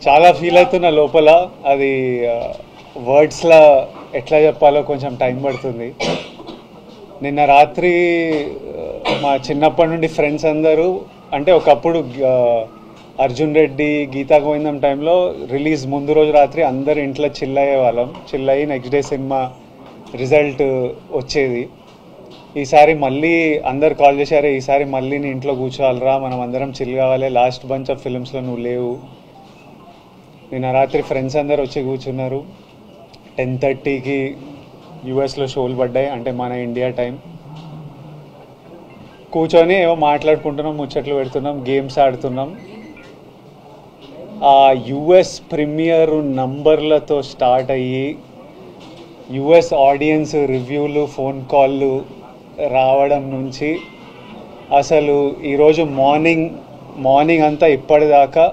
చాలా ఫీల్ అవుతున్నా లోపల. అది వర్డ్స్లా ఎట్లా చెప్పాలో కొంచెం టైం పడుతుంది. నిన్న రాత్రి మా చిన్నప్పటి నుండి ఫ్రెండ్స్ అందరూ, అంటే ఒకప్పుడు అర్జున్ రెడ్డి, గీతా గోవిందం టైంలో రిలీజ్ ముందు రోజు రాత్రి అందరు ఇంట్లో చిల్ అయ్యే వాళ్ళం. చిల్ అయ్యి నెక్స్ట్ డే సినిమా రిజల్ట్ వచ్చేది. ఈసారి మళ్ళీ అందరు కాల్ చేశారు, ఈసారి మళ్ళీ నీ ఇంట్లో కూర్చోవాలరా, మనం అందరం చిల్ కావాలి, లాస్ట్ బంచ్ ఆఫ్ ఫిల్మ్స్లో నువ్వు లేవు. నిన్న రాత్రి ఫ్రెండ్స్ అందరు వచ్చి కూర్చున్నారు. 10:30కి యూఎస్లో షోలు పడ్డాయి, అంటే మన ఇండియా టైం. కూర్చొని ఏమో మాట్లాడుకుంటున్నాం, ముచ్చట్లు పెడుతున్నాం, గేమ్స్ ఆడుతున్నాం. ఆ యుఎస్ ప్రీమియర్ నంబర్లతో స్టార్ట్ అయ్యి యుఎస్ ఆడియన్స్ రివ్యూలు, ఫోన్ కాళ్ళు రావడం నుంచి అసలు ఈరోజు మార్నింగ్ అంతా ఇప్పటిదాకా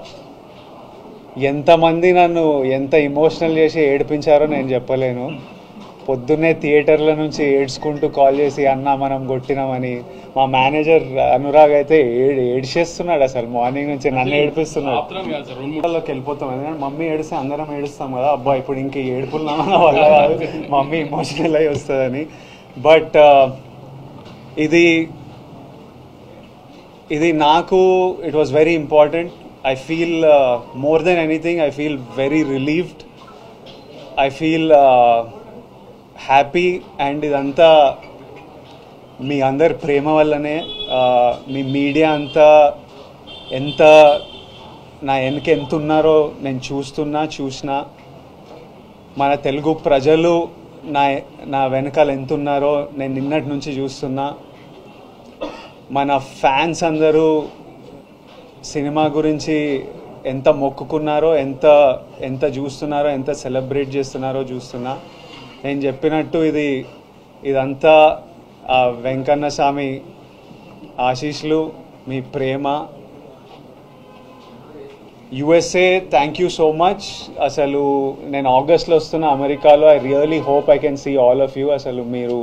ఎంతమంది నన్ను ఎంత ఎమోషనల్ చేసి ఏడిపించారో నేను చెప్పలేను. పొద్దున్నే థియేటర్ల నుంచి ఏడ్చుకుంటూ కాల్ చేసి అన్న మనం కొట్టినామని. మా మేనేజర్ అనురాగ్ అయితే ఏడ్చేస్తున్నాడు, అసలు మార్నింగ్ నుంచి నన్ను ఏడిపిస్తున్నాడు. వాళ్ళకి వెళ్ళిపోతాం, ఎందుకంటే మమ్మీ ఏడిస్తే అందరం ఏడుస్తాం కదా, అబ్బా ఇప్పుడు ఇంక ఏడుపున్నామన్న వల్ల కాదు, మమ్మీ ఎమోషనల్ అయి వస్తుందని. బట్ ఇది నాకు it was very important. I feel more than anything, I feel very relieved. I feel happy, and ఇదంతా మీ అందరి ప్రేమ వల్లనే. మీ మీడియా అంతా ఎంత నా వెనక ఎంత ఉన్నారో నేను చూసినా. మన తెలుగు ప్రజలు నా వెనకాల ఎంత ఉన్నారో నేను నిన్నటి నుంచి చూస్తున్నా. మన ఫ్యాన్స్ అందరూ సినిమా గురించి ఎంత మొక్కుకున్నారో, ఎంత చూస్తున్నారో, ఎంత సెలబ్రేట్ చేస్తున్నారో చూస్తున్నా. నేను చెప్పినట్టు ఇదంతా వెంకన్న స్వామి ఆశీస్సులు, మీ ప్రేమ. USA, thank you so much. అసలు నేను ఆగస్ట్లో వస్తున్నా అమెరికాలో. I really hope I can see all of you. అసలు మీరు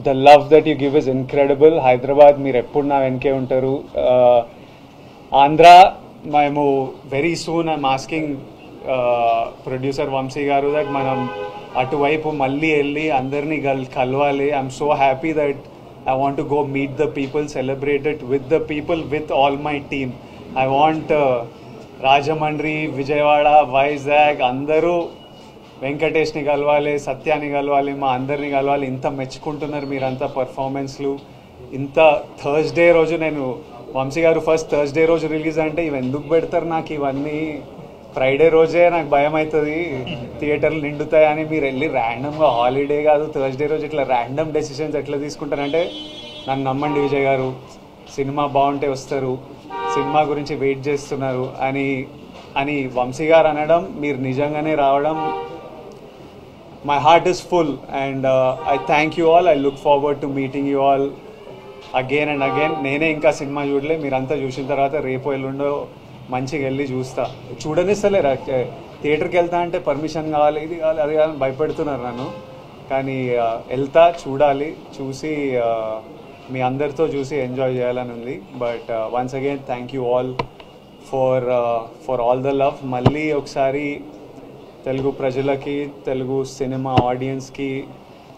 the love that you give is incredible. Hyderabad మీరు ఎప్పుడు నా వెనకే ఉంటారు. ఆంధ్ర మేము very soon I'm asking producer Vamshi garu that మనం అటువైపు మళ్ళీ వెళ్ళి అందరినీ కలవాలి. I'm so happy that I want to go meet the people, celebrate it with the people, with all my team. I want Rajahmundry, Vijayawada, Vizag అందరూ వెంకటేష్ని కలవాలి, సత్యాన్ని కలవాలి, మా అందరినీ కలవాలి. ఇంత మెచ్చుకుంటున్నారు మీరంతా పర్ఫార్మెన్స్లు. ఇంత థర్స్డే రోజు నేను వంశీ గారు ఫస్ట్ థర్స్డే రోజు రిలీజ్ అంటే ఇవి ఎందుకు పెడతారు నాకు ఇవన్నీ, ఫ్రైడే రోజే నాకు భయం అవుతుంది థియేటర్లు నిండుతాయని. మీరు వెళ్ళి ర్యాండమ్గా హాలిడే కాదు థర్స్డే రోజు ఇట్లా ర్యాండమ్ డెసిషన్స్ ఎట్లా తీసుకుంటారంటే, నన్ను నమ్మండి విజయ్ గారు, సినిమా బాగుంటే వస్తారు, సినిమా గురించి వెయిట్ చేస్తున్నారు అని వంశీ గారు అనడం, మీరు నిజంగానే రావడం, my heart is full, and I thank you all. I look forward to meeting you all again and again. నేనే ఇంకా సినిమా చూడలే, మీరంతా చూసిన తర్వాత రేపు ఎల్లుండో మంచిగా వెళ్ళి చూడనిస్తలేరు. థియేటర్కి వెళ్తా అంటే పర్మిషన్ కావాలి, ఇది కావాలి, అది కావాలని భయపెడుతున్నారు నన్ను. కానీ వెళ్తా, చూడాలి, చూసి మీ అందరితో చూసి ఎంజాయ్ చేయాలని ఉంది. But once again thank you all for all the love. మళ్ళీ ఒకసారి తెలుగు ప్రజలకి, తెలుగు సినిమా ఆడియన్స్కి,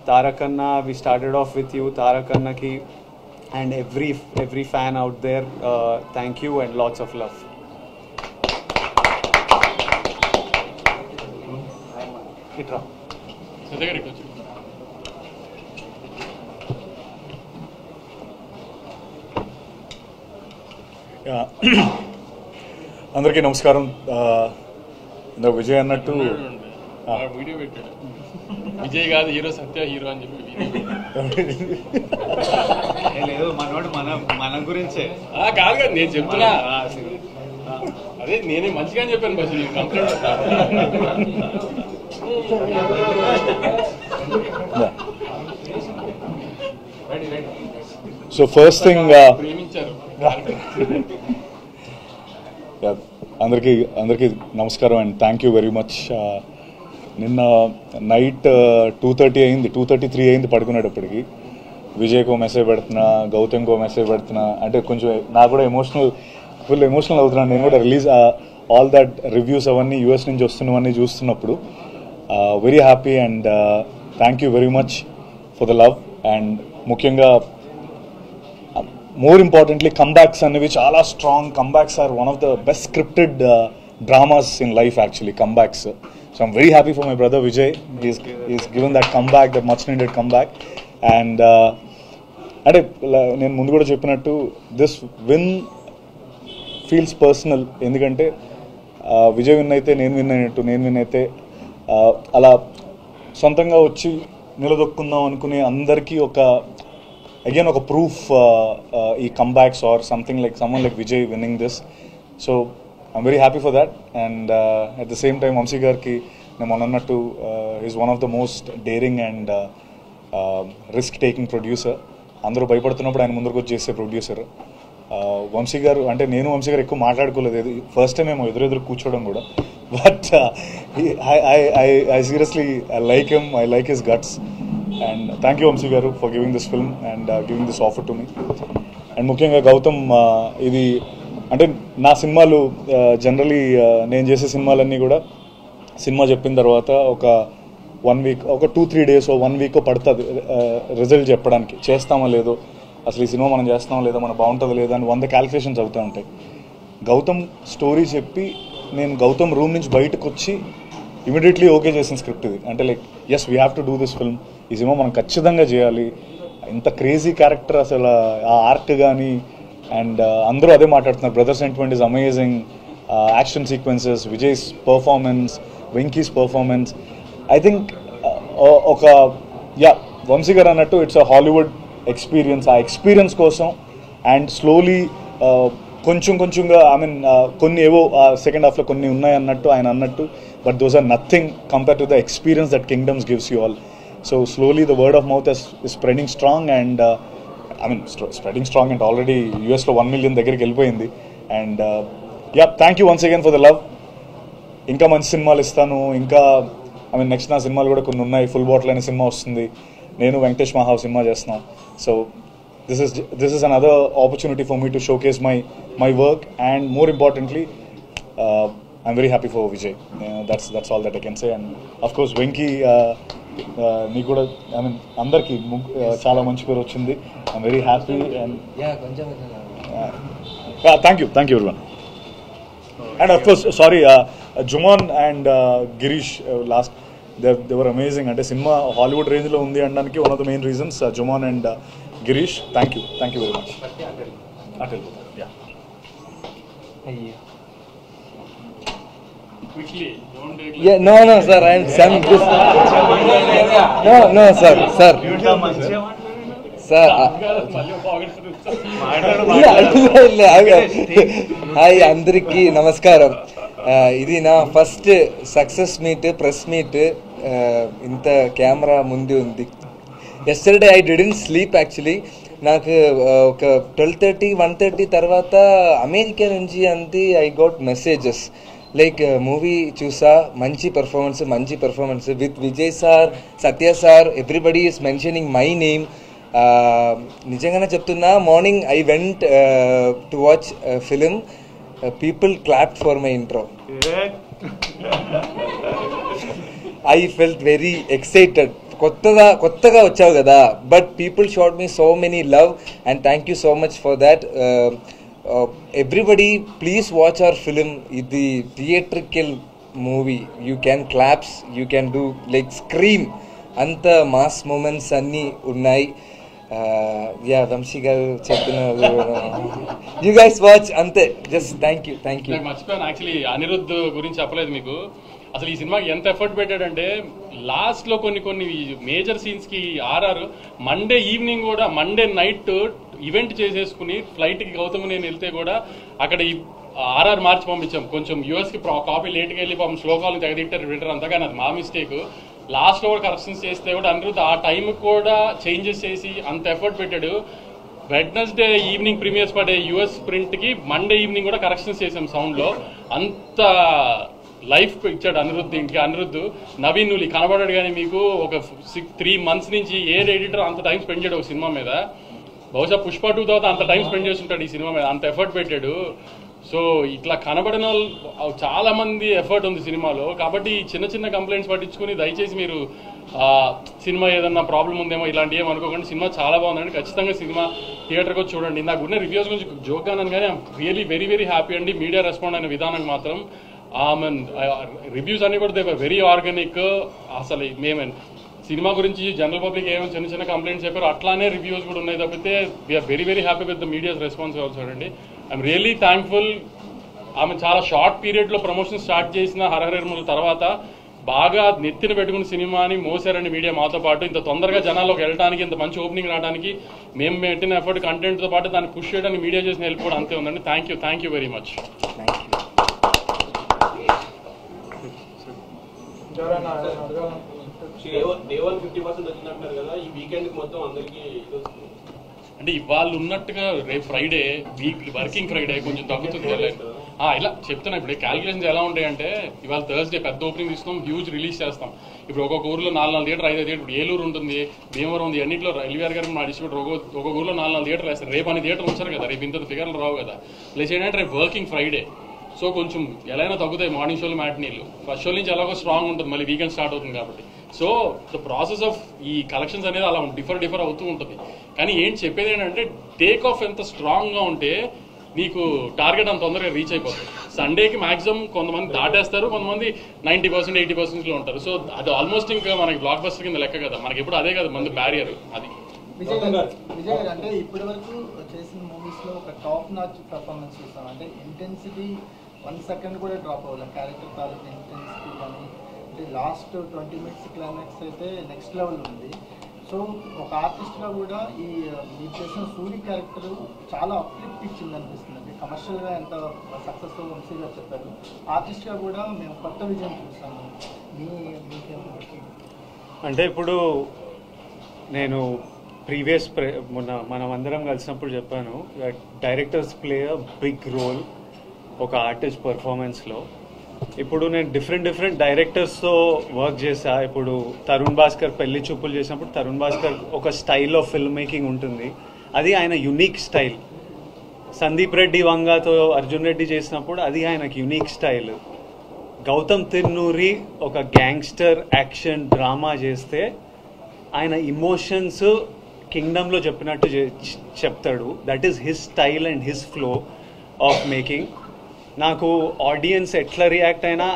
Tarakanna, we started off with you, తారకన్నకి and every fan out there, thank you and lots of love. ఇట్రా అందరికీ నమస్కారం. ఇందాక విజయ్ అన్నట్టు వీడియో పెట్టాడు, విజయ్ కాదు హీరో, సత్య హీరో అని చెప్పి లేదు, మనోడు మన గురించే కాదు కదా నేను చెప్తున్నా. అదే నేనే మంచిగా చెప్పాను bus complaint. So first thing ప్రేమించారు. అందరికీ నమస్కారం and thank you very much. నిన్న నైట్ 2:30 అయింది, 2:33 అయింది పడుకునేటప్పటికి. విజయ్కో మెసేజ్ పెడుతున్నా, గౌతమ్కో మెసేజ్ పెడుతున్నా, అంటే కొంచెం నాకు కూడా ఫుల్ ఎమోషనల్ అవుతున్నాను నేను కూడా. రిలీజ్ ఆల్ దట్ రివ్యూస్ అవన్నీ యూఎస్ నుంచి వస్తున్నవన్నీ చూస్తున్నప్పుడు very happy and thank you very much for the love. And ముఖ్యంగా మోర్ ఇంపార్టెంట్లీ కంబ్యాక్స్ అనేవి చాలా strong. Comebacks are one of the best scripted dramas in life actually, comebacks. So I'm very happy for my brother Vijay. He's given that comeback, that much needed comeback. And అంటే నేను ముందు కూడా చెప్పినట్టు this win feels personal. ఎందుకంటే Vijay win అయితే నేను win అయినట్టు, నేను విన్ అయితే అలా సొంతంగా వచ్చి నిలదొక్కుందాం అనుకునే అందరికీ అగైన్ ఒక ప్రూఫ్ ఈ comebacks or something like someone like Vijay winnowing this. So I'm very happy for that. And at the same time, Vamsi Garki, నేను మొన్నట్టు is one of the most daring and risk taking producer. అందరూ భయపడుతున్నప్పుడు ఆయన ముందరకు వచ్చి చేసే producer. Vamshi గారు అంటే నేను వంశీ గారు ఎక్కువ మాట్లాడుకోలేదు, ఫస్ట్ టైం మేము ఎదురెదురు కూర్చోవడం కూడా. But I seriously I like him, I like his guts. And thank you Vamshi garu for giving this film and giving this offer to me. అండ్ ముఖ్యంగా గౌతమ్, ఇది అంటే నా సినిమాలు జనరలీ నేను చేసే సినిమాలన్నీ కూడా సినిమా చెప్పిన తర్వాత ఒక 1 వీక్, ఒక 2-3 డేస్, 1 వీక్ పడుతుంది రిజల్ట్ చెప్పడానికి. చేస్తామో లేదో, అసలు ఈ సినిమా మనం చేస్తామో లేదో, మనం బాగుంటుందో లేదో అని 100 క్యాలిక్యులేషన్స్ అవుతూ ఉంటాయి. గౌతమ్ స్టోరీ చెప్పి నేను గౌతమ్ రూమ్ నుంచి బయటకు వచ్చి ఇమీడియట్లీ ఓకే చేసిన స్క్రిప్ట్ ఇది. అంటే like as we have to do this film, ఈ సినిమా మనం ఖచ్చితంగా చేయాలి. ఇంత క్రేజీ క్యారెక్టర్, అసలు ఆ ఆర్క్ కానీ, అండ్ అందరూ అదే మాట్లాడుతున్నారు. Brother sentiment is amazing, action sequences, Vijay's performance, Venky's performance. I think Vamshi garu అన్నట్టు ఇట్స్ అ హాలీవుడ్ ఎక్స్పీరియన్స్. ఆ ఎక్స్పీరియన్స్ కోసం అండ్ స్లోలీ కొంచెంగా ఐ మీన్ కొన్ని ఏవో సెకండ్ హాఫ్లో కొన్ని ఉన్నాయి అన్నట్టు ఆయన అన్నట్టు, but those are nothing compare to the experience that Kingdom's gives you all. So slowly the word of mouth is spreading strong and spreading strong and already యూఎస్లో 1 million దగ్గరికి వెళ్ళిపోయింది. And thank you once again for the love. ఇంకా మంచి సినిమాలు ఇస్తాను. ఇంకా next నా సినిమాలు కూడా కొన్ని ఉన్నాయి. ఫుల్ బాటిల్ అనే సినిమా వస్తుంది, నేను వెంకటేష్ మహావ్ సినిమా చేస్తున్నాం. So this is another opportunity for me to showcase my work. And more importantly I'm very happy for Vijay. That's all that I can say. And of course Venky, నీకు కూడా అందరికీ చాలా మంచి పేరు వచ్చింది. I'm very happy. And thank you everyone. And of course, sorry, Juman and Girish, last they were amazing. అంటే cinema Hollywood రేంజ్లో ఉంది అనడానికి one of the main reasons, Juman and Girish. Thank you very much. Quickly, don't take Yeah, no, sir, I am Sam. No, sir. Sir hi అందరికీ నమస్కారం. ఇది నా first success meet, press meet. ఇంత camera ముందు ఉంది. Yesterday I didn't sleep actually. నాకు ఒక 12:30, 1:30 తర్వాత అమెరికా నుంచి అంతే I got messages like movie చూసా, మంచి performance with Vijay sir, Satya sir, everybody is mentioning my name. నిజంగానే చెప్తున్నా, morning I went to watch film, people clapped for my intro. I felt very excited. కొత్తగా వచ్చావు కదా, but people showed me so many love and thank you so much for that. Everybody please watch our film. ఇది theatrical movie. You can claps, you can do like scream, అంత mass moments అన్నీ ఉన్నాయి. వంశీ గారు చెప్పిన you guys watch అంతే. Just thank you. మర్చిపోయాను actually, Anirudh గురించి చెప్పలేదు మీకు. అసలు ఈ సినిమాకి ఎంత ఎఫర్ట్ పెట్టాడంటే, లాస్ట్ లో కొన్ని మేజర్ సీన్స్ కి ఆర్ఆర్ మండే ఈవినింగ్ కూడా, మండే నైట్ ఈవెంట్ చేసేసుకుని ఫ్లైట్ కి గౌతమ్ నేను వెళ్తే కూడా అక్కడ ఆర్ఆర్ మార్చి పంపించాం. కొంచెం యూఎస్ కి కాపీ లేట్గా వెళ్ళి పాపం శ్లోకాలను తెగదిట్టారు వింటారు, అంతగాని అది మా మిస్టేక్. లాస్ట్ లో కూడా కరెక్షన్స్ చేస్తే కూడా అనిరుద్ధ్ ఆ టైంకి కూడా చేంజెస్ చేసి అంత ఎఫర్ట్ పెట్టాడు. వెడ్నెస్డే ఈవినింగ్ ప్రీమియర్స్ పడే యూఎస్ ప్రింట్ కి మండే ఈవినింగ్ కూడా కరెక్షన్స్ చేసాం సౌండ్ లో. అంత లైఫ్ ఇచ్చాడు అనిరుద్ధ్. ఇంటికి అనిరుద్ధ్ నవీన్ నువ్వు కనబడాడు, కానీ మీకు ఒక 3 months నుంచి ఏ ఎడిటర్ అంత టైం స్పెండ్ చేయడు ఒక సినిమా మీద. బహుశా పుష్ప 2 తర్వాత అంత టైం స్పెండ్ చేస్తుంటాడు ఈ సినిమా మీద, అంత ఎఫర్ట్ పెట్టాడు. సో ఇట్లా కనబడిన వాళ్ళు చాలా మంది ఎఫర్ట్ ఉంది సినిమాలో. కాబట్టి చిన్న చిన్న కంప్లైంట్స్ పట్టించుకుని దయచేసి మీరు సినిమా ఏదన్నా ప్రాబ్లం ఉందేమో ఇలాంటివి ఏమి అనుకోకండి. సినిమా చాలా బాగుందండి, ఖచ్చితంగా సినిమా థియేటర్కి వచ్చి చూడండి. నాకు ఉన్న రివ్యూస్ గురించి జోక్గా అన్నాను, కానీ రియలీ వెరీ వెరీ హ్యాపీ అండి. మీడియా రెస్పాండ్ అయిన విధానం మాత్రం రివ్యూస్ అన్ని కూడా దే వెరీ ఆర్గానిక్. అసలు మేము సినిమా గురించి జనరల్ పబ్లిక్ ఏమైనా చిన్న చిన్న కంప్లైంట్స్ చెప్పారు, అట్లానే రివ్యూస్ కూడా ఉన్నాయి తప్పితే we are very very happy with the media's response also అండి. I'm really thankful. ఆమె చాలా షార్ట్ పీరియడ్లో ప్రమోషన్ స్టార్ట్ చేసిన హరహరముల తర్వాత బాగా నెత్తిన పెట్టుకున్న సినిమాని మోసారండి మీడియా మాతో పాటు. ఇంత తొందరగా జనాల్లోకి వెళ్ళడానికి, ఇంత మంచి ఓపెనింగ్ రావడానికి మేము పెట్టిన ఎఫర్ట్ కంటెంట్తో పాటు దాన్ని పుష్ చేయడానికి మీడియా చేసిన హెల్ప్ కూడా అంతే ఉందండి. Thank you very much. అంటే ఇవాళ ఉన్నట్టుగా రేపు ఫ్రైడే వర్కింగ్ ఫ్రైడే కొంచెం తగ్గుతుంది. ఇలా చెప్తున్నా, ఇప్పుడు క్యాలిక్యులేషన్స్ ఎలా ఉంటాయంటే ఇవాళ థర్స్డే పెద్ద ఓపెనింగ్ తీసుకున్నాం, హ్యూజ్ రిలీజ్ చేస్తాం. ఇప్పుడు ఒక్కొక్క ఊర్లో 4 థియేటర్ 5 థియేటర్, ఇప్పుడు ఏలూరు ఉంటుంది, భీమవరం ఉంది, అన్నింటిలో ఎల్వీఆర్ గారు మా డిస్ట్రిబ్యూటర్ ఒక్కొక్క ఊర్లో 4 థియేటర్లు వేస్తారు. రేపు అన్ని థియేటర్లు ఉంచారు కదా, రేపు ఇంత ఫిగర్లు రావు కదా. ప్లస్ ఏంటంటే రేపు వర్కింగ్ ఫ్రైడే, సో కొంచెం ఎలా అయినా తగ్గుతాయి మార్నింగ్ షోలు మ్యాట్నీలు. ఫస్ట్ షో నుంచి ఎలాగో స్ట్రాంగ్ ఉంటుంది, మళ్ళీ వీకెండ్ స్టార్ట్ అవుతుంది కాబట్టి. సో ద ప్రాసెస్ ఆఫ్ ఈ కలెక్షన్స్ అనేది అలా డిఫర్ అవుతూ ఉంటుంది. కానీ ఏంటి చెప్పేది ఏంటంటే టేక్ ఆఫ్ ఎంత స్ట్రాంగ్గా ఉంటే నీకు టార్గెట్ అంత తొందరగా రీచ్ అయిపోతుంది. సండేకి మాక్సిమం కొంతమంది దాటేస్తారు, కొంతమంది 90% 80% ఉంటారు. సో అది ఆల్మోస్ట్ ఇంకా మనకి బ్లాక్ బస్టర్ కింద లెక్క కదా, మనకి ఎప్పుడు అదే కదా మంది బ్యారియర్. అది విజయ్ గారు అంటే ఇప్పటి వరకు చేసిన మూవీస్ లో ఒక టాప్ నాచ్ పర్ఫార్మెన్స్ చూస్తాం. అంటే ఇంటెన్సిటీ 1 సెకండ్ కూడా డ్రాప్ అవ్వాలి, క్యారెక్టర్ తాలూకు ఇంటెన్సిటీ కానీ. అంటే లాస్ట్ 20 minutes క్లైమాక్స్ అయితే నెక్స్ట్ లెవెల్ ఉంది. సో ఒక ఆర్టిస్ట్గా కూడా ఈ మీరు చేసిన సూరి క్యారెక్టర్ చాలా అప్లిఫ్ట్ ఇచ్చింది అనిపిస్తుంది. కమర్షియల్గా ఎంత సక్సెస్ఫుల్ వంశీ గారు చెప్పారు, ఆర్టిస్ట్గా కూడా మేము కొత్త విజయం చూస్తాము. మీకేమో అంటే ఇప్పుడు నేను ప్రీవియస్ మనం అందరం కలిసినప్పుడు చెప్పాను, directors play a big role ఒక ఆర్టిస్ట్ పర్ఫార్మెన్స్లో. ఇప్పుడు నేను డిఫరెంట్ డైరెక్టర్స్తో వర్క్ చేశా. ఇప్పుడు తరుణ్ భాస్కర్ పెళ్లి చూపులు చేసినప్పుడు తరుణ్ భాస్కర్ ఒక స్టైల్ ఆఫ్ ఫిల్మ్ మేకింగ్ ఉంటుంది, అది ఆయన యునిక్ స్టైల్. సందీప్ రెడ్డి వంగాతో అర్జున్ రెడ్డి చేసినప్పుడు అది ఆయనకి యునిక్ స్టైల్. గౌతమ్ తిన్నూరి ఒక గ్యాంగ్స్టర్ యాక్షన్ డ్రామా చేస్తే ఆయన ఇమోషన్స్ కింగ్డమ్లో చెప్పినట్టు చెప్తాడు. That is his style and his flow of making. నాకు ఆడియన్స్ ఎట్లా రియాక్ట్ అయినా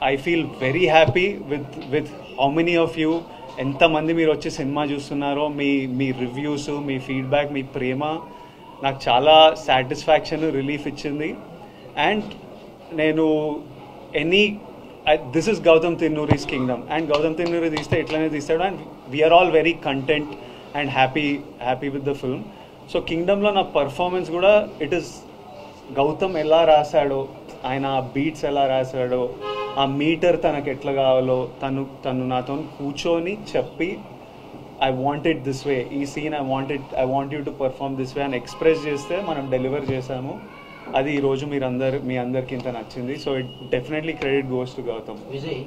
I feel very happy with how many of you, ఎంతమంది మీరు వచ్చి సినిమా చూస్తున్నారో, మీ రివ్యూస్, మీ ఫీడ్బ్యాక్, మీ ప్రేమ నాకు చాలా సాటిస్ఫాక్షన్, రిలీఫ్ ఇచ్చింది. అండ్ నేను this is Gautam Tinnuri's kingdom, and Gautam Tinnuri తీస్తే ఇట్లానే తీస్తాడు. And we are all very content and happy with the film. So కింగ్డమ్లో నా పర్ఫార్మెన్స్ కూడా ఇట్ ఈస్ గౌతమ్ ఎలా రాశాడో, ఆయన ఆ బీట్స్ ఎలా రాశాడో, ఆ మీటర్ తనకు ఎట్లా కావాలో తను నాతో కూర్చొని చెప్పి I want it this way, ఈ scene I want you to perform this way అని ఎక్స్ప్రెస్ చేస్తే మనం డెలివర్ చేసాము. అది ఈరోజు మీ అందరికి ఇంత నచ్చింది. So it definitely credit goes to Gautam. Vijay,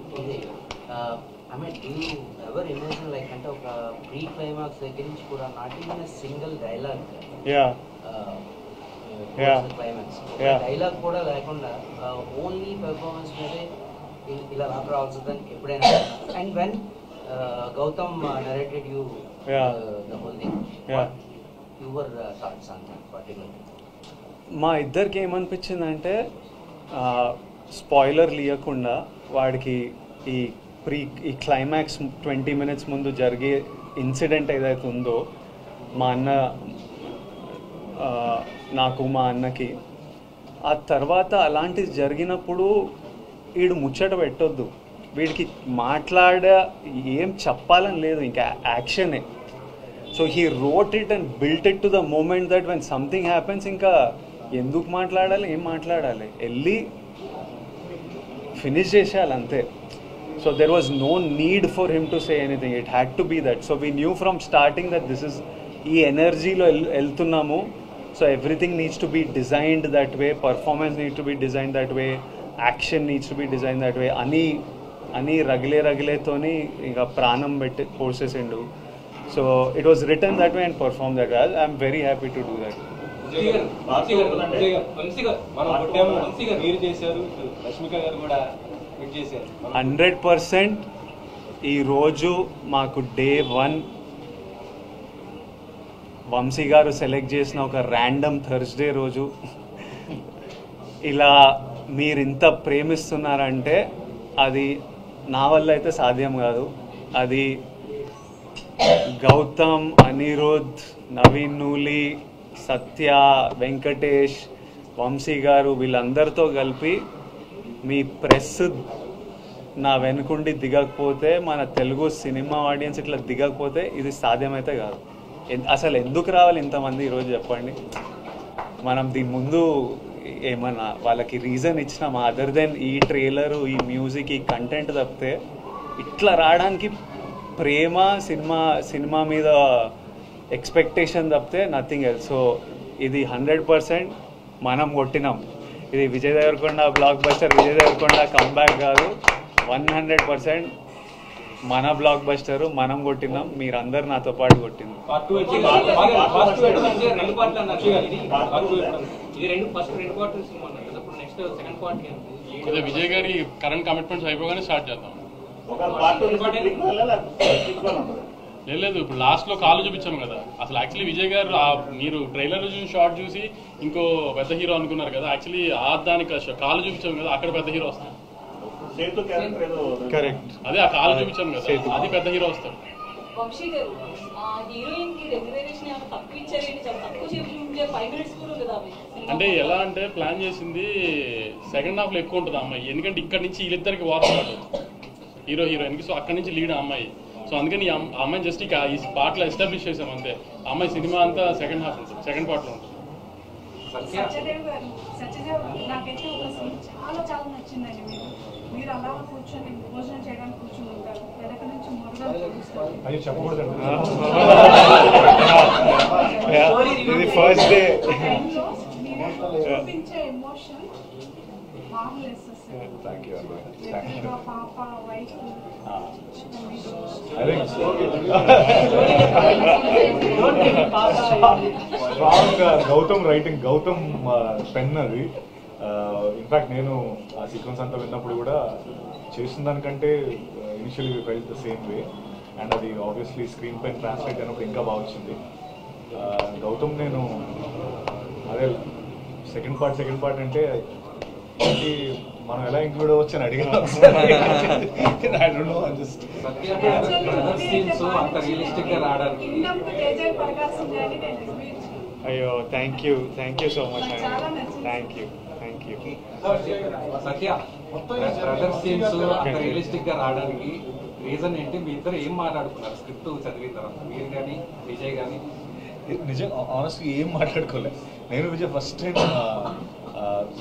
I mean, do you ever imagine like అంటే ఒక ప్రీ క్లైమాక్స్ దగ్గర నుంచి కూడా not even single dialogue, climax dialogue కూడా లేకుండా ఓన్లీ పెర్ఫార్మెన్స్ మీదే ఇలా రావాల్సిందని ఎప్పుడైనా? And when Gautam narrated you the whole thing, your thoughts on that particular? మా ఇద్దరికి ఏమనిపించిందంటే స్పాయిలర్ లేకుండా వాడికి ఈ క్లైమాక్స్ 20 minutes ముందు జరిగే ఇన్సిడెంట్ ఏదైతే ఉందో నాకు మా అన్నకి, ఆ తర్వాత అలాంటిది జరిగినప్పుడు వీడు ముచ్చట పెట్టొద్దు, వీడికి ఏం చెప్పాలని లేదు, ఇంకా యాక్షనే. So he wrote it and built it to the moment that when something happens ఇంకా ఎందుకు మాట్లాడాలి, ఏం మాట్లాడాలి, వెళ్ళి ఫినిష్ చేసేయాలి అంతే. So there was no need for him to say anything. It had to be that. So we knew from starting that this is ee energy lo elthunnamu. So everything needs to be designed that way. Performance needs to be designed that way. Action needs to be design that way అని రగిలేతోని ఇంకా ప్రాణం పెట్టి పోసేసిండు. So it was written that way and perform that way. I'm very happy to do that. 100% ఈరోజు మాకు day 1 Vamsi గారు select చేసిన ఒక ర్యాండమ్ థర్స్డే రోజు ఇలా మీరింత ప్రేమిస్తున్నారంటే అది నా వల్ల అయితే సాధ్యం కాదు. అది గౌతమ్, అనిరుద్, నవీన్ నూలి, సత్య, వెంకటేష్, వంశీ గారు వీళ్ళందరితో కలిపి మీ ప్రెస్ నా వెనుకుండి దిగకపోతే, మన తెలుగు సినిమా ఆడియన్స్ ఇట్లా దిగకపోతే ఇది సాధ్యమైతే కాదు. అసలు ఎందుకు రావాలి ఇంతమంది ఈరోజు చెప్పండి. మనం దీని ముందు ఏమన్నా వాళ్ళకి రీజన్ ఇచ్చినామా అదర్ దెన్ ఈ ట్రైలరు, ఈ మ్యూజిక్, ఈ కంటెంట్ తప్పితే ఇట్లా రావడానికి ప్రేమ, సినిమా మీద ఎక్స్పెక్టేషన్ తప్పితే నథింగ్ ఎల్స్. సో ఇది 100% మనం కొట్టినాం. ఇది Vijay Deverakonda blockbuster, Vijay Deverakonda comeback కాదు. 100% మన బ్లాక్ బస్టరు, మనం కొట్టినాం. మీరందరు నాతో పాటు కొట్టినాం. విజయ్ గారి కరెంట్ కమిట్మెంట్స్ అయిపోగానే స్టార్ట్ చేద్దాం. లేదు ఇప్పుడు లాస్ట్ లో కాలు చూపించాం కదా. అసలు యాక్చువల్లీ విజయ్ గారు మీరు ట్రైలర్ చూసి షార్ట్ చూసి ఇంకో పెద్ద హీరో అనుకున్నారు కదా. యాక్చువల్లీ దానికి కాలు చూపించాం కదా, అక్కడ పెద్ద హీరో వస్తాడు. కరెక్ట్, అదే ఆ కాలు చూపించాం కదా, అది పెద్ద హీరో వస్తాడు. వంశీ గారు హీరోయిన్ కి రెగ్యులరేషన్ ఏమైనా తక్కువ ఇచ్చారేంటి? చాలా తక్కువ చూపించే 5 minutes కూడా ఉండదు. అంటే ఎలా అంటే ప్లాన్ చేసింది సెకండ్ హాఫ్ లో ఎక్కువ ఉంటుంది అమ్మాయి. ఎందుకంటే ఇక్కడ నుంచి వీళ్ళిద్దరికి వార్ స్టార్ట్ హీరో హీరోయిన్ కి. సో అక్కడ నుంచి లీడ్ అమ్మాయి. సో అందుకని ఈ అమ్మాయి జస్ట్ ఈ పార్ట్లో ఎస్టాబ్లిష్ చేసాం అంతే. అమ్మాయి సినిమా అంతా సెకండ్ హాఫ్ ఉంటుంది, సెకండ్ పార్ట్ లో ఉంటుంది. సత్యదేవ్ గారు, నాకైతే ఒక సీన్ చాలా నచ్చిందండి. మీరు అలా కూర్చొని భోజనం చేయడానికి కూర్చొని ఉంటారు, వెనక నుంచి అయ్యో చెప్పకూడదండి. ఇది ఫస్ట్ డే చూపించే ఎమోషన్ మామూలు పాప wife strong Gautam writing, Gautam pen అది. ఇన్ఫాక్ట్ నేను ఆ సీక్వెన్స్ అంతా విన్నప్పుడు కూడా చేసిన దానికంటే initially we felt the same way. And అది ఆబ్వియస్లీ స్క్రీన్ పైన ట్రాన్స్లేట్ అయినప్పుడు ఇంకా బాగా వచ్చింది. గౌతమ్ నేను అదే సెకండ్ పార్ట్ అంటే మనం ఎలా ఇంక్లూడ్ అవ్వచ్చు అని అడిగాను. అయ్యో థ్యాంక్ యూ సో మచ్ అండి. Thank you. Satya brother scenes అంత రియలిస్టిక్ గా రావడానికి రీజన్ ఏంటి? మీ ఇద్దరు ఏం మాట్లాడుకున్నారు స్క్రిప్ట్ చదివిన తర్వాత? మీరు కానీ విజయ్ కానీ? నిజం ఆనెస్ట్గా ఏం మాట్లాడుకోలేదు. నేను విజయ్ ఫస్ట్ టైం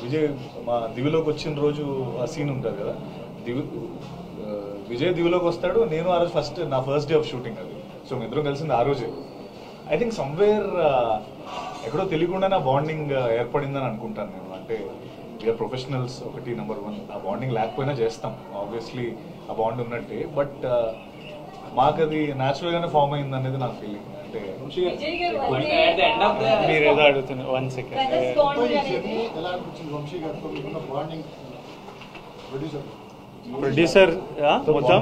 విజయ్ మా దివిలోకి వచ్చిన రోజు ఆ సీన్ ఉంటుంది కదా, విజయ్ దివిలోకి వస్తాడు, నేను ఆ రోజు నా ఫస్ట్ డే ఆఫ్ షూటింగ్ అది. సో మీ ఇద్దరం కలిసింది ఆ రోజే. ఐ థింక్ సమ్వేర్ ఎక్కడో తెలియకుండా నా బాండింగ్ ఏర్పడిందని అనుకుంటాను నేను. అంటే వీఆర్ ప్రొఫెషనల్స్ ఒకటి, నెంబర్ 1. ఆ బాండింగ్ లేకపోయినా చేస్తాం ఆబ్వియస్లీ, ఆ బాండ్ ఉన్నట్టే. బట్ మాకు అది న్యాచురల్గానే ఫామ్ అయింది అనేది నా ఫీలింగ్. అంటే మీరు ఏదో అడుగుతున్నారు. 1 second. ప్రొడ్యూసర్ మొత్తం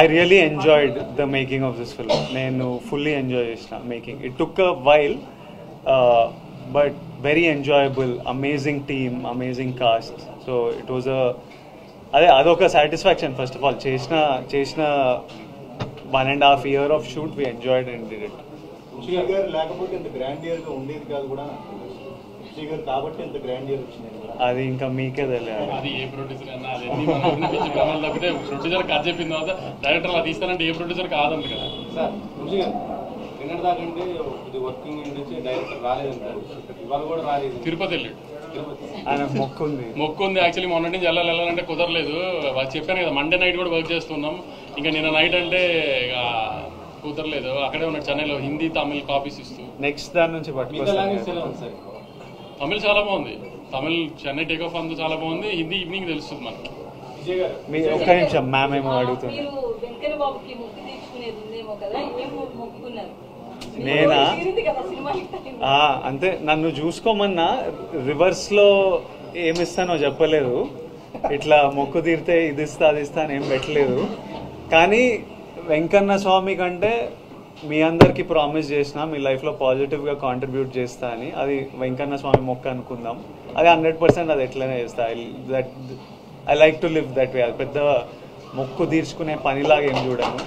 I really enjoyed the making of this film. నేను ఫుల్లీ ఎంజాయ్ చేసిన making. It took a while but very enjoyable. Amazing team, amazing cast. So it was అదొక సాటిస్ఫాక్షన్. ఫస్ట్ ఆఫ్ ఆల్ చేసిన 1.5 year of shoot we enjoyed and did it. లేకపోతే ఇంత grandeur గా ఉండేది కాదు కూడా కాబట్టి ఇంత గ్రాండియర్ వచ్చింది. అది ఇంకా మీకే తెలియాలి. అది ఏ ప్రొడ్యూసర్ అన్నా అది తప్పితే ప్రొడ్యూసర్ కాదు చెప్పిన తర్వాత డైరెక్టర్ అలా తీస్తానంటే ఏ ప్రొడ్యూసర్ కాదంట కదా. సార్ నిన్నటి దాకంటే వర్కింగ్ నుంచి డైరెక్టర్ రాలేదంటారు, ఇవాళ కూడా రాలేదు. తిరుపతి వెళ్ళాడు. ఆయన మొక్కుంది. యాక్చువల్లీ మొన్నటి నుంచి వెళ్ళాలంటే కుదరలేదు. వాళ్ళు చెప్పాను కదా, మండే నైట్ కూడా వర్క్ చేస్తున్నాం. ఇంకా నిన్న నైట్ అంటే ఇక కుదరలేదు. అక్కడే ఉన్నాడు చెన్నైలో, హిందీ తమిళ్ కాపీస్ ఇస్తూ. నెక్స్ట్ దాని నుంచి పట్టుకొస్తాను. తమిళ్ చాలా బాగుంది. తమిళ్ చెన్నై టేక్ ఆఫ్ అంతా చాలా బాగుంది. హిందీ ఈవినింగ్ తెలుస్తుంది మనకి. మీ ఒక్క నిమిషం మ్యామ్ ఏమో అడుగుతుంది. మీరు వెంకన్న బాబుకి మొక్కు తీర్చుకునేది ఉందేమో కదా, ఏం మొక్కుకున్నారు? నేనా? కదా సినిమా అంతే, నన్ను చూసుకోమన్నా రివర్స్ లో ఏమిస్తానో చెప్పలేదు. ఇట్లా మొక్కు తీరితే ఇది ఇస్తా అది ఇస్తా అని ఏం పెట్టలేదు. కానీ వెంకన్న స్వామి కంటే మీ అందరికీ ప్రామిస్ చేసిన మీ లైఫ్లో పాజిటివ్గా కాంట్రిబ్యూట్ చేస్తా అని. అది వెంకన్న స్వామి మొక్క అనుకుందాం. అది 100% అది ఎట్లనే చేస్తా. I like to live that way. అది పెద్ద మొక్కు తీర్చుకునే పనిలాగా ఏం చూడను.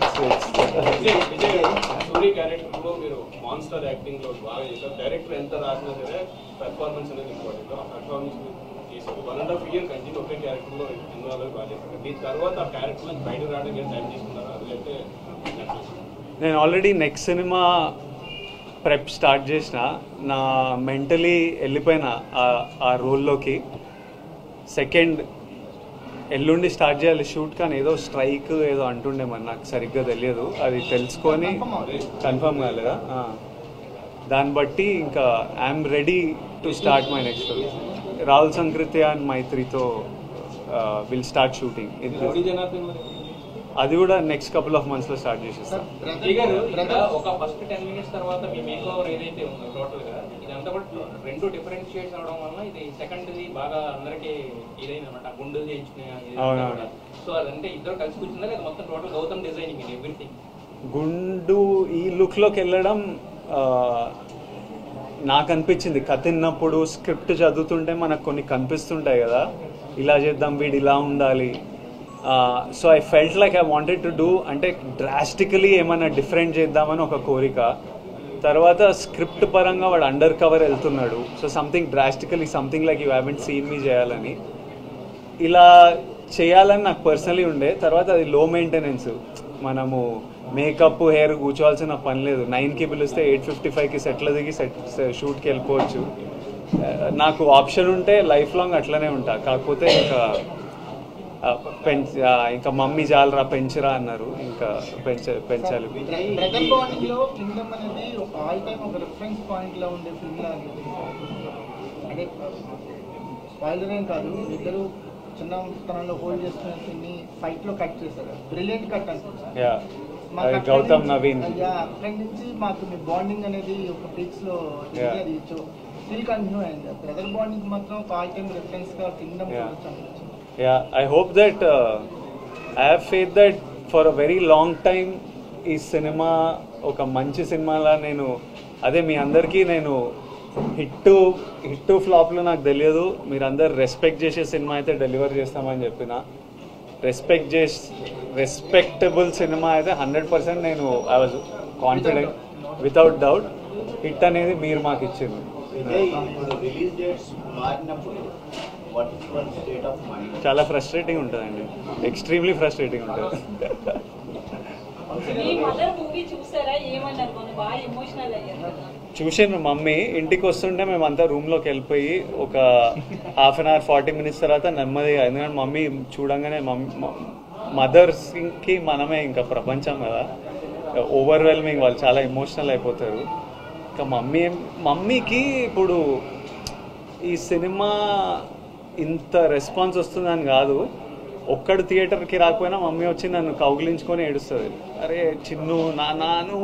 సూర్య క్యారెక్టర్లో మీరు మాన్స్టర్ యాక్టింగ్లో బాగా చేశారు. డైరెక్టర్ ఎంత రాసినా సరే పెర్ఫార్మెన్స్ అనేది ఇంపార్టెంట్. ఆ పెర్ఫార్మెన్స్ చేశారు. 1.5 year కంటిన్యూ ఒకే క్యారెక్టర్లో ఇన్వాల్వ్ బాగా చేశారు. దీని తర్వాత ఆ క్యారెక్టర్ నుంచి బయటకు రావడానికి ఏం టైం తీసుకున్నారు? అదైతే నేను already next cinema prep start చేసిన. నా మెంటలీ వెళ్ళిపోయిన ఆ రోల్లోకి. సెకండ్ ఎల్లుండి స్టార్ట్ చేయాలి షూట్, కానీ ఏదో స్ట్రైక్ ఏదో అంటుండే మరి నాకు సరిగ్గా తెలియదు. అది తెలుసుకొని కన్ఫర్మ్ కాలేదా, దాన్ని బట్టి ఇంకా I'm ready to start my next. Rahul Sankruthi and మైత్రితో విల్ స్టార్ట్ షూటింగ్. అది కూడా నెక్స్ట్ కపుల్ ఆఫ్ మంత్స్ లో స్టార్ట్ చేసేస్తాం. ఒక ఫస్ట్ 10 minutes తర్వాత మీ మేక్ ఓవర్ ఏదైతే ఉందో టోటల్ గా ఇదంతా కూడా 2 డిఫరెంట్ షేడ్స్ అవడం వల్ల ఇది సెకండ్ ది బాగా అందరికి ఇదైంది అనమాట. గుండు చేయించుకునే. సో అదంటే ఇద్దరు కలిసి కూర్చుందా లేదా మొత్తం టోటల్ గౌతమ్ డిజైనింగ్ ఇది ఎవ్రీథింగ్? గుండు ఈ లుక్ లోకి వెళ్ళడం నాకు అనిపించింది. కథ విన్నప్పుడు స్క్రిప్ట్ చదువుతుంటే మనకు కొన్ని కనిపిస్తుంటాయి కదా, ఇలా చేద్దాం, వీడు ఇలా ఉండాలి. So I felt like I wanted to do, అంటే డ్రాస్టికలీ ఏమైనా డిఫరెంట్ చేద్దామని ఒక కోరిక. తర్వాత స్క్రిప్ట్ పరంగా వాడు అండర్ కవర్ వెళ్తున్నాడు. So something drastically, something like you haven't seen me చేయాలని, ఇలా చేయాలని నాకు పర్సనలీ ఉండే. తర్వాత అది లో మెయింటెనెన్స్. మనము మేకప్ హెయిర్ కూర్చోవాల్సిన పని లేదు. 9కి పిలిస్తే 8:55కి సెట్లో దిగి షూట్కి వెళ్ళిపోవచ్చు. నాకు ఆప్షన్ ఉంటే లైఫ్ లాంగ్ అట్లనే ఉంటా. కాకపోతే ఇంకా మమ్మీ చాలరా పెంచరా అన్నారు, ఇంకా పెంచాలి. బ్రదర్ బాండింగ్ లో కింగ్డమ్ అనేది ఆల్ టైమ్ ఒక రిఫరెన్స్ పాయింట్ లో ఉండే ఫిల్మ్ లాగా. అంటే స్పాయిలర్ ఏం కాదు, ఇద్దరు చిన్నతనంలో హోల్డ్ చేసుకున్న సీన్ని ఫైట్ లో కట్ చేశారు. బ్రిలియంట్ కట్ అనిపించింది. గౌతమ్ నవీన్ అక్కడి నుంచి మాకు మీ బాండింగ్ అనేది ఒక పీక్స్ లో అది స్టిల్ కంటిన్యూ అయింది. బ్రదర్ బాండింగ్ మాత్రం ఒక ఆల్ టైమ్ రిఫరెన్స్ గా కింగ్డమ్ అనిపించింది. Yeah, I hope that I have faith that for a very long time ఈ సినిమా ఒక మంచి సినిమాలా నేను అదే మీ అందరికీ నేను హిట్ ఫ్లాప్లో నాకు తెలియదు. మీరందరు రెస్పెక్ట్ చేసే సినిమా అయితే డెలివర్ చేస్తామని చెప్పిన. రెస్పెక్టబుల్ సినిమా అయితే 100% నేను I was confident, without doubt. Hit అనేది మీరు మాకు ఇచ్చింది. చాలా ఫ్రస్ట్రేటింగ్ ఉంటుందండి, ఎక్స్ట్రీమ్లీ ఫ్రస్ట్రేటింగ్ ఉంటుంది. చూసాను మమ్మీ ఇంటికి వస్తుంటే మేమంతా రూమ్లోకి వెళ్ళిపోయి ఒక 1/2 hour 40 minutes తర్వాత నెమ్మదిగా, ఎందుకంటే మమ్మీ చూడంగానే మదర్స్కి మనమే ఇంకా ప్రపంచం కదా, ఓవర్వెల్మింగ్, వాళ్ళు చాలా ఎమోషనల్ అయిపోతారు. ఇంకా మమ్మీకి ఇప్పుడు ఈ సినిమా ఇంత రెస్పాన్స్ వస్తుందని కాదు, ఒక్కడు థియేటర్కి రాకపోయినా మమ్మీ వచ్చి నన్ను కౌగిలించుకొని ఏడుస్తుంది. అరే చిన్ను నాను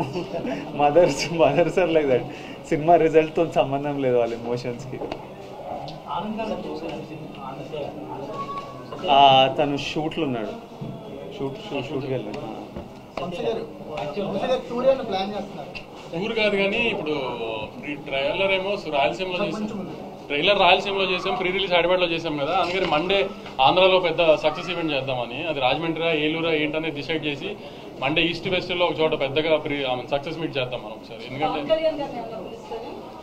మదర్స్ ఆర్ లైక్ దట్. సినిమా రిజల్ట్తో సంబంధం లేదు వాళ్ళ ఎమోషన్స్కి. తను షూట్లు ఉన్నాడు, షూట్కి వెళ్ళాడు. టూర్ కాదు కానీ ఇప్పుడు ట్రైలర్ ఏమో రాయలసీమలో చేసాం, రాయలసీమలో చేసాం, ప్రీ రిలీజ్ హైదరాబాద్లో చేసాం కదా. అందుకని మండే ఆంధ్రాలో పెద్ద సక్సెస్ ఈవెంట్ చేద్దామని, అది రాజమండ్రి ఏలూరా ఏంటనేది డిసైడ్ చేసి మండే ఈస్ట్ వెస్ట్లో ఒక చోట పెద్దగా సక్సెస్ మీట్ చేద్దాం మనం ఒకసారి. ఎందుకంటే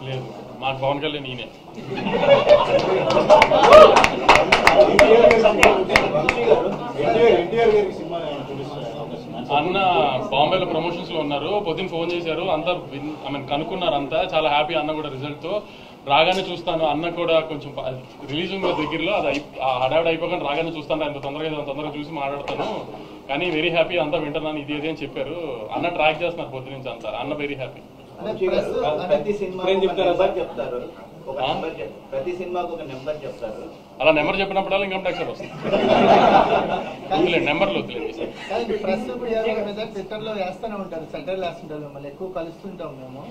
లేదు, మాకు పవన్ కళ్యాణ్ నేనే. అన్న బాంబేలో ప్రమోషన్స్ లో ఉన్నారు, పొద్దున్న ఫోన్ చేశారు, అంతా కనుక్కున్నారు, అంతా చాలా హ్యాపీ. అన్న కూడా రిజల్ట్ తో రాగానే చూస్తాను, అన్న కూడా కొంచెం రిలీజ్ ఉంది దగ్గరలో, అది హడావిడి అయిపోకుండా రాగానే చూస్తాను, అంత తొందరగా చూసి మాట్లాడతాను, కానీ వెరీ హ్యాపీ, అంతా వింటున్నాను, ఇది అని చెప్పారు. అన్న ట్రాక్ చేస్తున్నారు పొద్దు నుంచి అంతా, అన్న వెరీ హ్యాపీ. ప్రతి సినిమాకి ఒక నెంబర్ చెప్తారు, ప్రతి సినిమాకి ఒక నెంబర్ చెప్తారు. అలా నెంబర్ చెప్పినప్పుడల్లా ఇన్కమ్ ట్యాక్స్ వస్తుంది. నెంబర్లు వద్దులేదు. ప్రెస్ మీద ట్విట్టర్లో వేస్తూనే ఉంటారు, సెంటర్లు వేస్తుంటారు, మిమ్మల్ని ఎక్కువ కలుస్తుంటాం మేము.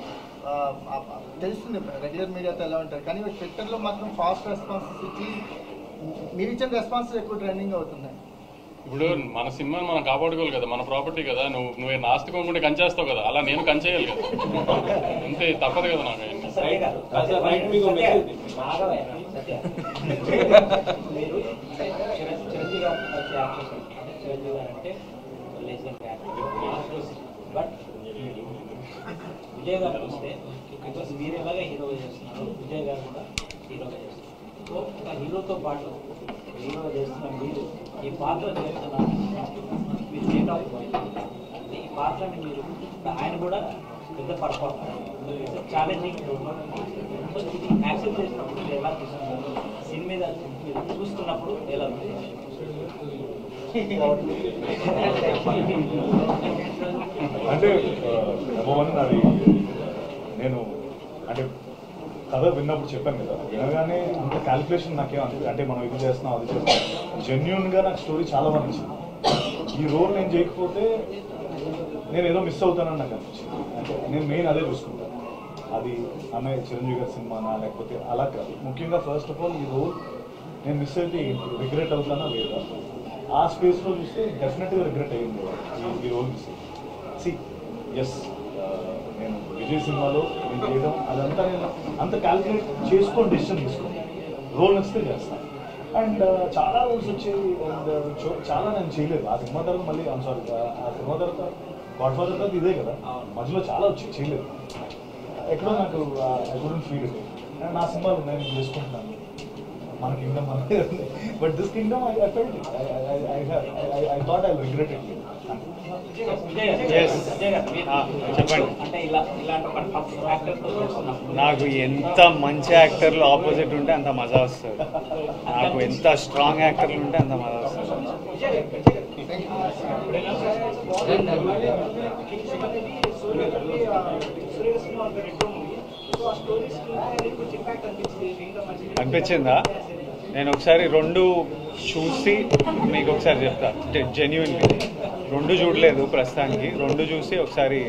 తెలుస్తుంది రెగ్యులర్ మీడియాతో ఎలా ఉంటారు, కానీ ట్విట్టర్లో మాత్రం ఫాస్ట్ రెస్పాన్సెస్ ఇచ్చి మీరు ఇచ్చిన రెస్పాన్సెస్ ఎక్కువ ట్రెండింగ్ అవుతున్నాయి. ఇప్పుడు మన సినిమాని మనం కాపాడుకోవాలి కదా, మన ప్రాపర్టీ కదా. నువ్వు నాస్తికోకుండా కంచేస్తావు కదా, అలా నేను కంచేయాలి కదా, అంతే, తప్పదు కదా నాకు. బట్ విజయ్ గారు వస్తే బికాస్ మీరు ఎలాగా హీరోగా చేస్తున్నారు, విజయ్ గారు కూడా హీరోగా చేస్తున్నారు. సో ఒక హీరోతో పాటు హీరోగా చేస్తున్న మీరు ఈ పాత్ర చేస్తున్నారు, మీరు స్టేట్ ఆఫ్ ఈ పాత్రని మీరు ఆయన కూడా పెద్ద పర్ఫార్మర్, ఛాలెంజింగ్. సో ఇది యాక్సెప్ట్ చేసినప్పుడు మీరు ఎలా చూస్తున్నారు, సినిమా మీద మీరు చూస్తున్నప్పుడు ఎలా ఉంది? అంటే అది నేను అంటే కథ విన్నప్పుడు చెప్పాను కదా, వినగానే అంత క్యాల్కులేషన్ నాకేం అంటే మనం ఇది చేస్తున్నాం అది చేస్తున్నాం, జెన్యున్గా నాకు స్టోరీ చాలా బాగా నచ్చింది. ఈ రోల్ నేను చేయకపోతే నేను ఏదో మిస్ అవుతానని నాకు అనిపించింది. అంటే నేను మెయిన్ అదే చూసుకుంటాను, అది అన్నయ్య చిరంజీవి గారి సినిమానా లేకపోతే అలా కాదు. ముఖ్యంగా ఫస్ట్ ఆఫ్ ఆల్ ఈ రోల్ నేను మిస్ అయితే రిగ్రెట్ అవుతానా లేదా, ఆ స్పేస్లో చూస్తే డెఫినెట్గా రిగ్రెట్ అయ్యింది ఈ రోల్ మిస్ అయ్యింది. సి ఎస్, నేను విజయ్ సినిమాలో నేను చేయడం అదంతా నేను అంత క్యాల్కులేట్ చేసుకొని డెసిషన్ తీసుకున్నాను, రోల్ నచ్చితే చేస్తాను. అండ్ చాలా రోల్స్ వచ్చాయి, అండ్ చాలా నేను చేయలేదు ఆ సినిమా తర్వాత. మళ్ళీ సారీ, ఆ సినిమా తర్వాత గాడ్ ఫాదర్ తర్వాత ఇదే కదా, మధ్యలో చాలా వచ్చి చేయలేదు. ఎక్కడో నాకు I couldn't feel it. And నా సినిమాలు నేను చేసుకుంటున్నాను, మన కింగ్డమ్ అనేది, but this Kingdom I felt it, I thought I regret it. నాకు ఎంత మంచి యాక్టర్లు ఆపోజిట్ ఉంటే అంత మజా వస్తుంది, నాకు ఎంత స్ట్రాంగ్ యాక్టర్లు ఉంటే అంత మజా వస్తుంది. అనిపించిందా? నేను ఒకసారి రెండు చూసి మీకు ఒకసారి చెప్తా, జెన్యున్లీ రెండు చూడలేదు ప్రస్తుతానికి, రెండు చూసి ఒకసారి